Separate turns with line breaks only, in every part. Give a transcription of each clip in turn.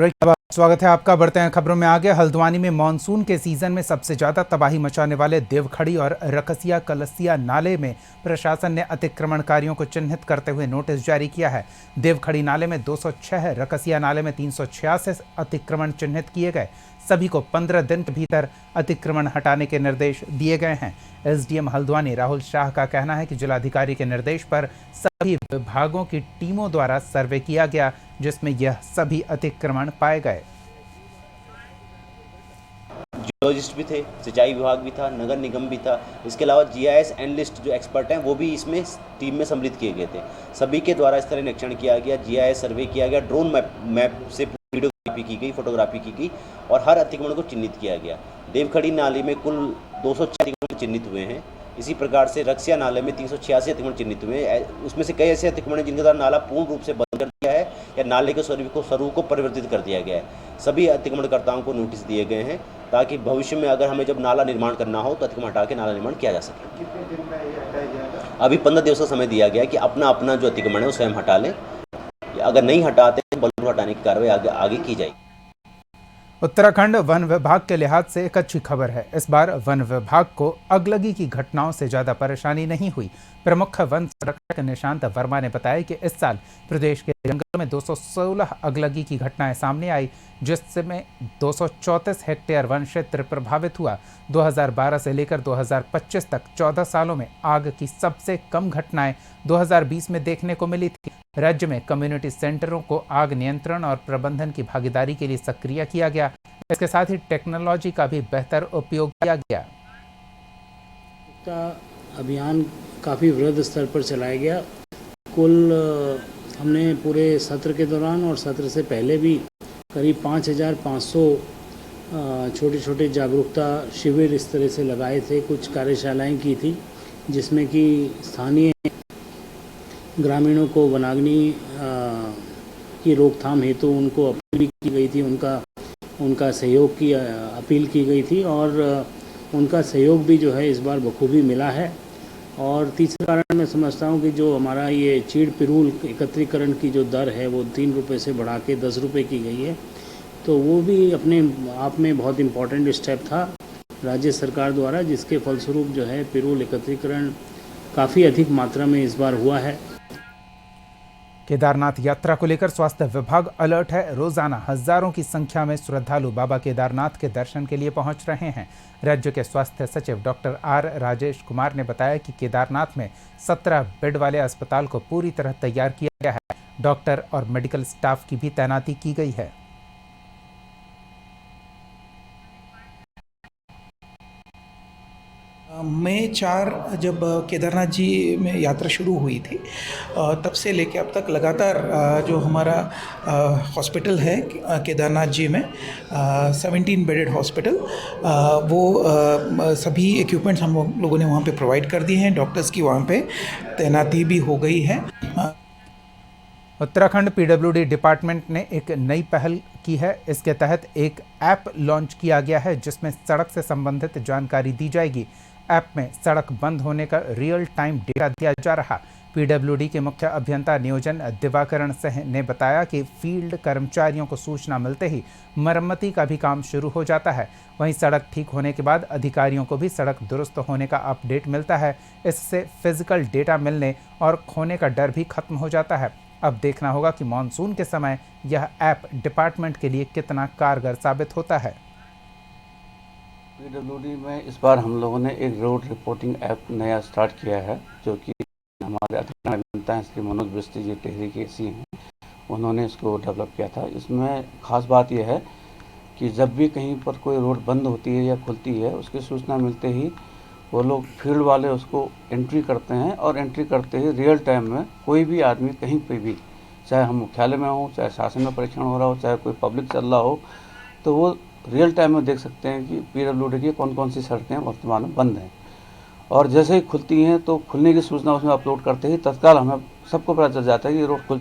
स्वागत है आपका। बढ़ते हैं खबरों में आगे। हल्द्वानी में मानसून के सीजन में सबसे ज्यादा तबाही मचाने वाले देवखड़ी और रकसिया कलसिया नाले में प्रशासन ने अतिक्रमणकारियों को चिन्हित करते हुए नोटिस जारी किया है। देवखड़ी नाले में 206, रकसिया नाले में 386 अतिक्रमण चिन्हित किए गए। सभी को 15 दिन के भीतर अतिक्रमण हटाने के निर्देश दिए गए हैं। एसडीएम हल्द्वानी राहुल शाह का कहना है कि जिलाधिकारी के निर्देश पर सभी विभागों की टीमों द्वारा सर्वे किया गया, जिसमें यह सभी अतिक्रमण पाए गए।
जियोलॉजिस्ट भी थे, सिंचाई विभाग भी था, नगर निगम भी था। इसके अलावा जीआईएस एनालिस्ट जो एक्सपर्ट हैं वो भी इसमें टीम में सम्मिलित किए गए थे। सभी के द्वारा इस तरह निरीक्षण किया गया, जीआईएस सर्वे किया गया, ड्रोन मैप से वीडियोग्राफी की गई, फोटोग्राफी की गई और हर अतिक्रमण को चिन्हित किया गया। देवखड़ी नाले में कुल 206 अतिक्रमण चिन्हित हुए हैं। इसी प्रकार से रक्सिया नाले में 386 अतिक्रमण चिन्हित हुए हैं। उसमें से कई ऐसे अतिक्रमण हैं जिनके द्वारा नाला पूर्ण रूप से बंद कर दिया है या नाले के स्वरूप को परिवर्तित कर दिया गया है। सभी अतिक्रमणकर्ताओं को नोटिस दिए गए हैं ताकि भविष्य में अगर हमें जब नाला निर्माण करना हो तो अतिक्रमण हटा के नाला निर्माण किया जा सके।
कितने दिन में ये हटाया जाएगा?
अभी 15 दिवस का समय दिया गया है कि अपना जो अतिक्रमण है उसे हम हटा लें। अगर नहीं हटाते तो बलपूर्वक हटाने की कार्रवाई आगे की जाएगी।
उत्तराखंड वन विभाग के लिहाज से एक अच्छी खबर है। इस बार वन विभाग को अगलगी की घटनाओं से ज्यादा परेशानी नहीं हुई। प्रमुख वन संरक्षक निशांत वर्मा ने बताया कि इस साल प्रदेश के जंगलों में 216 अगलगी की घटनाएं सामने आई, जिसमें 234 हेक्टेयर वन क्षेत्र प्रभावित हुआ। 2012 से लेकर 2025 तक 14 सालों में आग की सबसे कम घटनाएं 2020 में देखने को मिली थी। राज्य में कम्युनिटी सेंटरों को आग नियंत्रण और प्रबंधन की भागीदारी के लिए सक्रिय किया गया। इसके साथ ही टेक्नोलॉजी का भी बेहतर उपयोग किया गया।
अभियान काफ़ी वृहद स्तर पर चलाया गया। कुल हमने पूरे सत्र के दौरान और सत्र से पहले भी करीब 5500 छोटे छोटे जागरूकता शिविर इस तरह से लगाए थे। कुछ कार्यशालाएं की थी जिसमें कि स्थानीय ग्रामीणों को वनाग्नि की रोकथाम हेतु उनको अपील की गई थी, उनका सहयोग की अपील की गई थी और उनका सहयोग भी जो है इस बार बखूबी मिला है। और तीसरा कारण मैं समझता हूँ कि जो हमारा ये चीड़ पिरूल एकत्रीकरण की जो दर है वो 3 रुपये से बढ़ा के 10 रुपये की गई है, तो वो भी अपने आप में बहुत इम्पॉर्टेंट स्टेप था राज्य सरकार द्वारा, जिसके फलस्वरूप जो है पिरूल एकत्रीकरण काफ़ी अधिक मात्रा में इस बार हुआ है।
केदारनाथ यात्रा को लेकर स्वास्थ्य विभाग अलर्ट है। रोजाना हजारों की संख्या में श्रद्धालु बाबा केदारनाथ के दर्शन के लिए पहुंच रहे हैं। राज्य के स्वास्थ्य सचिव डॉक्टर आर राजेश कुमार ने बताया कि केदारनाथ में 17 बेड वाले अस्पताल को पूरी तरह तैयार किया गया है। डॉक्टर और मेडिकल स्टाफ की भी तैनाती की गई है।
मई 4 जब केदारनाथ जी में यात्रा शुरू हुई थी तब से लेके अब तक लगातार जो हमारा हॉस्पिटल है केदारनाथ जी में 17 बेडेड हॉस्पिटल, वो सभी इक्विपमेंट्स हम लोगों ने वहाँ पे प्रोवाइड कर दिए हैं। डॉक्टर्स की वहाँ पे तैनाती भी हो गई है।
उत्तराखंड पीडब्ल्यूडी डिपार्टमेंट ने एक नई पहल की है। इसके तहत एक ऐप लॉन्च किया गया है जिसमें सड़क से संबंधित जानकारी दी जाएगी। ऐप में सड़क बंद होने का रियल टाइम डेटा दिया जा रहा। पीडब्ल्यूडी के मुख्य अभियंता नियोजन दिवाकरण सिंह ने बताया कि फील्ड कर्मचारियों को सूचना मिलते ही मरम्मती का भी काम शुरू हो जाता है। वहीं सड़क ठीक होने के बाद अधिकारियों को भी सड़क दुरुस्त होने का अपडेट मिलता है। इससे फिजिकल डेटा मिलने और खोने का डर भी खत्म हो जाता है। अब देखना होगा कि मानसून के समय यह ऐप डिपार्टमेंट के लिए कितना कारगर साबित होता है।
पीडब्ल्यूडी में इस बार हम लोगों ने एक रोड रिपोर्टिंग ऐप नया स्टार्ट किया है, जो कि हमारे अतिरिक्त अभियंता हैं श्री मनोज बिस्ती जी टिहरी के सी हैं, उन्होंने इसको डेवलप किया था। इसमें खास बात यह है कि जब भी कहीं पर कोई रोड बंद होती है या खुलती है, उसकी सूचना मिलते ही वो लोग फील्ड वाले उसको एंट्री करते हैं और एंट्री करते ही रियल टाइम में कोई भी आदमी कहीं पे भी, चाहे हम मुख्यालय में हो, चाहे शासन में परीक्षण हो रहा हो, चाहे कोई पब्लिक चल रहा हो, तो वो रियल टाइम में देख सकते हैं कि पीडब्ल्यूडी की कौन कौन सी सड़कें वर्तमान में बंद हैं। और जैसे ही खुलती हैं तो खुलने की सूचना उसमें अपलोड करते ही तत्काल हमें सबको पता चल जाता है कि रोड खुल।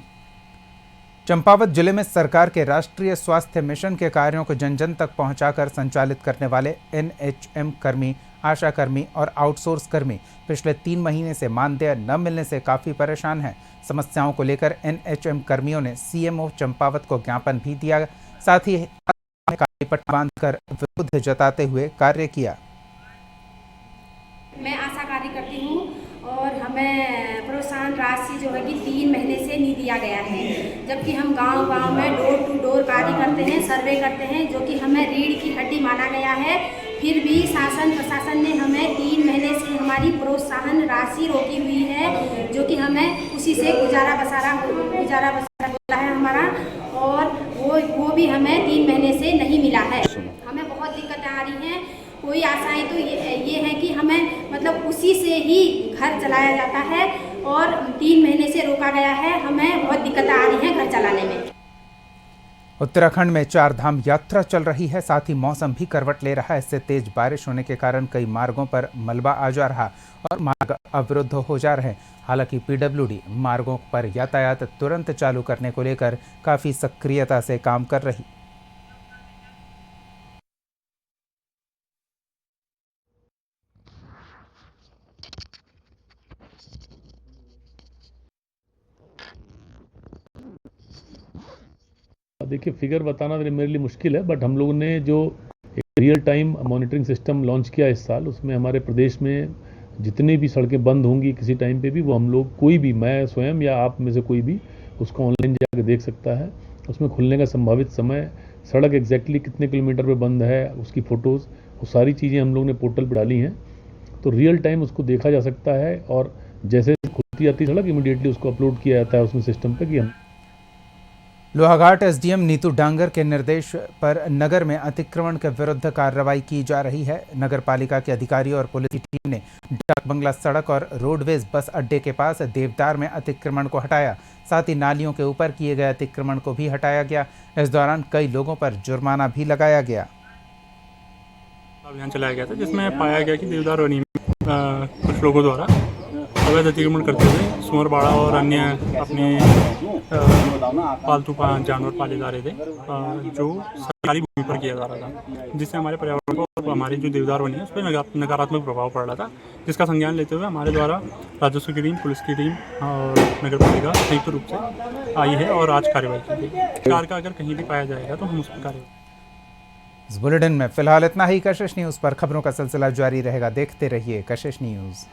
चंपावत जिले में सरकार के राष्ट्रीय स्वास्थ्य मिशन के कार्यों को जन जन तक पहुंचाकर संचालित करने वाले एनएचएम कर्मी, आशा कर्मी और आउटसोर्स कर्मी पिछले 3 महीने से मानदेय न मिलने से काफ़ी परेशान हैं। समस्याओं को लेकर एनएचएम कर्मियों ने सीएमओ चंपावत को ज्ञापन भी दिया, साथ ही काली पट्टी बांधकर विरोध जताते हुए कार्य किया।
मैं आशा कार्य करती हूँ और हमें प्रोत्साहन राशि जो है कि 3 महीने से नहीं दिया गया है, जबकि हम गांव-गांव में डोर टू डोर कार्य करते हैं, सर्वे करते हैं, जो कि हमें रीढ़ की हड्डी माना गया है। फिर भी शासन प्रशासन ने हमें 3 महीने से हमारी प्रोत्साहन राशि रोकी हुई है, जो कि हमें उसी से गुजारा बसारा होता है हमारा, और वो भी हमें 3 महीने से नहीं मिला है। हमें बहुत दिक्कतें आ रही हैं। कोई आशाएं तो ये है कि हमें मतलब उसी से ही घर चलाया जाता है, और 3 महीने से रोका गया है। हमें बहुत दिक्कतें आ रही हैं घर चलाने में।
उत्तराखंड में 4 धाम यात्रा चल रही है, साथ ही मौसम भी करवट ले रहा है। इससे तेज बारिश होने के कारण कई मार्गों पर मलबा आ जा रहा और मार्ग अवरुद्ध हो जा रहे हैं। हालांकि पीडब्ल्यूडी मार्गों पर यातायात तुरंत चालू करने को लेकर काफ़ी सक्रियता से काम कर रही।
देखिए, फिगर बताना मेरे लिए मुश्किल है, बट हम लोगों ने जो एक real time monitoring system launch किया इस साल, उसमें हमारे प्रदेश में जितनी भी सड़कें बंद होंगी किसी टाइम पे भी, वो हम लोग कोई भी, मैं स्वयं या आप में से कोई भी उसको ऑनलाइन जाकर देख सकता है। उसमें खुलने का संभावित समय, सड़क एग्जैक्टली कितने किलोमीटर पे बंद है, उसकी फ़ोटोज़, वो सारी चीज़ें हम लोग ने पोर्टल पर डाली हैं, तो रियल टाइम उसको देखा जा सकता है। और जैसे खुलती आती सड़क इमीडिएटली उसको अपलोड किया जाता है उसमें सिस्टम पर कि हम।
लोहाघाट एसडीएम नीतू डांगर के निर्देश पर नगर में अतिक्रमण के विरुद्ध कार्रवाई की जा रही है। नगर पालिका के अधिकारियों और पुलिस की टीम ने डाक बंगला सड़क और रोडवेज बस अड्डे के पास देवदार में अतिक्रमण को हटाया, साथ ही नालियों के ऊपर किए गए अतिक्रमण को भी हटाया गया। इस दौरान कई लोगों पर जुर्माना भी लगाया गया।
अभियान चलाया गया था जिसमें पाया गया कि देवदार वनी में कुछ लोगों द्वारा अवैध अतिक्रमण करते हुए सुअर बाड़ा और अन्य अपने पालतू जानवर पाले जा रहे थे, जो सरकारी भूमि पर किया जा रहा था, जिससे हमारे पर्यावरण को और हमारी जो देवदार वनी है उस पर नकारात्मक प्रभाव पड़ रहा था, जिसका संज्ञान लेते हुए हमारे द्वारा राजस्व की टीम, पुलिस की टीम और नगर पालिका संयुक्त रूप से आई है और आज कार्रवाई की गई। कार का अगर कहीं भी पाया जाएगा तो हम उस पर कार्रवाई।
इस बुलेटिन में फिलहाल इतना ही। कशिश न्यूज़ पर खबरों का सिलसिला जारी रहेगा, देखते रहिए कशिश न्यूज़।